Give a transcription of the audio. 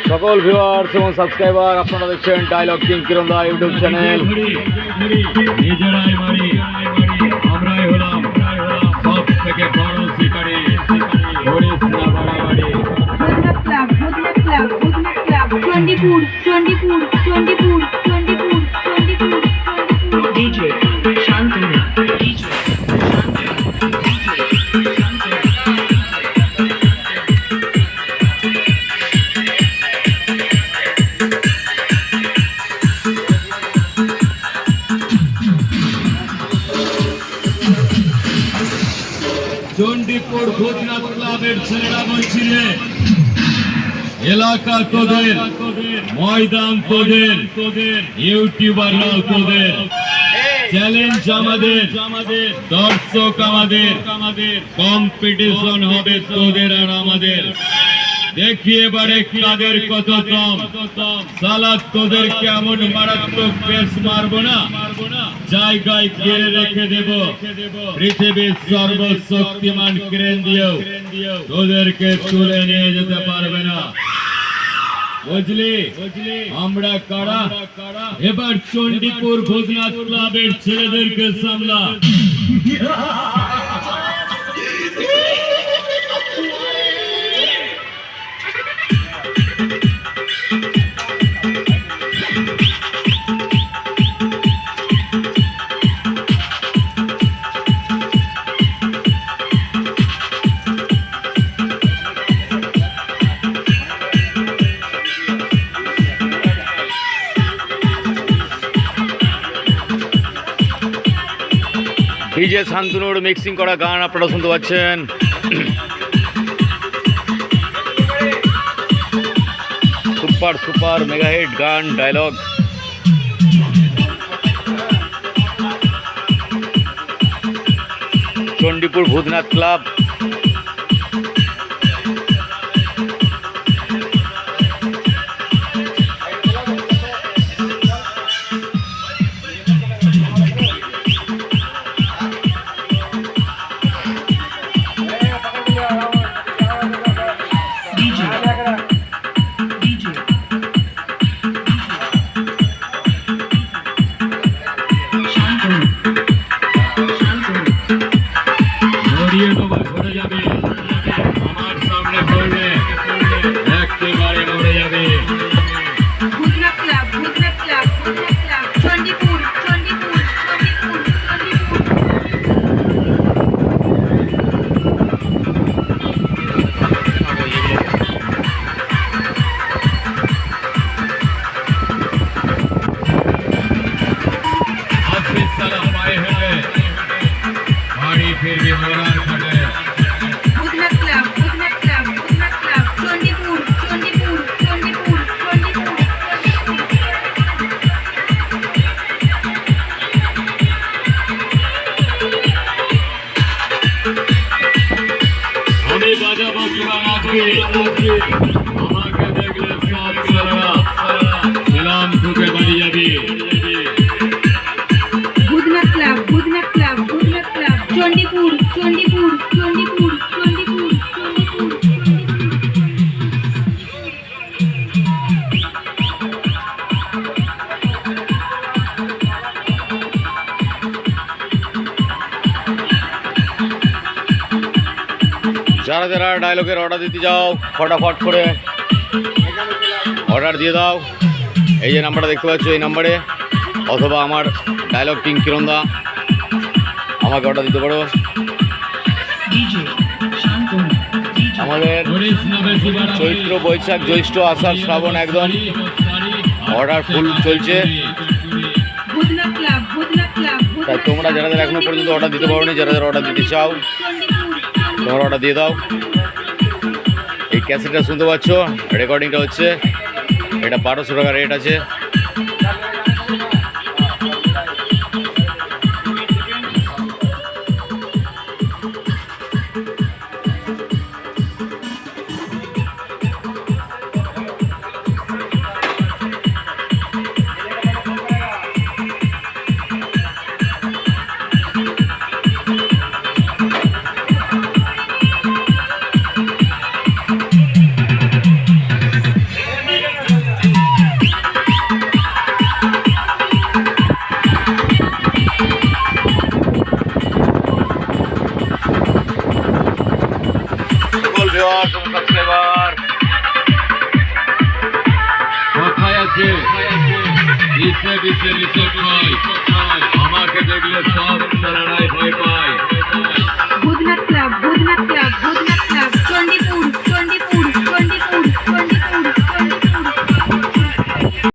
সকল ভিউয়ার্স এবং সাবস্ক্রাইবার, আপনারা দেখছেন ডায়লগ কিং কিরণ দা ইউটিউব চ্যানেল। নিজেরাই মারি, আমরাই হলাম সব থেকে বড় শিকারী। হরিশ না বাড়াবাড়ি। চণ্ডীপুর চণ্ডীপুর চণ্ডীপুর চণ্ডীপুর চণ্ডীপুর ডিজে শান্তনু ডিজে চণ্ডীপুর ভূতনাথ ক্লাবের ছেলেরা বলছি রে, এলাকা তোদের, ময়দান তোদের, ইউটিউবাররাও তোদের, চ্যালেঞ্জ আমাদের, দর্শক আমাদের, কম্পিটিশন হবে তোদের আর আমাদের। দেখি এবারে কাদের কত দম। সালা তোদের কেমন মারাত্মক পেস মারবো না, জায়গায় ঘিরে রেখে দেব। পৃথিবীর সর্বশক্তিমান ক্রেন দিয়েও তোদেরকে তুলে নিয়ে যেতে পারবে না, বুঝলি? আমরা কারা? এবার চণ্ডীপুর ভূতনাথ ক্লাবের ছেলেদেরকে সামলা। ডিজে শান্তনুর মিক্সিং করা গান আপনারা শুনতে পাচ্ছেন। সুপার সুপার মেগা হিট গান ডায়লগ। চণ্ডীপুর ভূতনাথ ক্লাব। আমার সামনে পড়লে একেবারে মরে যাবে। Bhootnath club Bhootnath club Bhootnath club Chandipur Chandipur Chandipur আজকে সালা পায়ে হেঁটে বাড়ি ফিরবি মরার খাটে। Bhootnath club Bhootnath club Bhootnath club Chandipur Chandipur Chandipur Chandipur আমি বাজাবো কিবা নাচবে, আমাকে দেখলে সব সারা সেলাম ঢুকে বাড়ি যাবি। Bhootnath club Bhootnath club Bhootnath club Chandipur Chandipur Chandipur Chandipur Chandipur যারা যারা ডায়লগের অর্ডার দিতে যাও, ফটাফট করে অর্ডার দিয়ে দাও। এই যে নাম্বারটা দেখতে পাচ্ছ, এই নাম্বারে, অথবা আমার ডায়লগ কিং কিরণ দা, আমাকে অর্ডার দিতে পারো। আমাদের চৈত্র বৈশাখ জ্যৈষ্ঠ আষাঢ় শ্রাবণ একদম অর্ডার ফুল চলছে। ভূতনাথ ক্লাব ভূতনাথ ক্লাব তাই তোমরা যারা যারা এখনো পর্যন্ত অর্ডার দিতে পারো নি, যারা যারা অর্ডার দিতে চাও তোমরা অর্ডার দিয়ে দাও। এই ক্যাসেটটা শুনতে পাচ্ছ, রেকর্ডিংটা হচ্ছে, এটা 1200 টাকা রেট আছে। ভিউয়ার্স এবং সাবস্ক্রাইবার। কথায় আছে, ইসে বিসে নিষেধ নয়, আমাকে দেখলে সব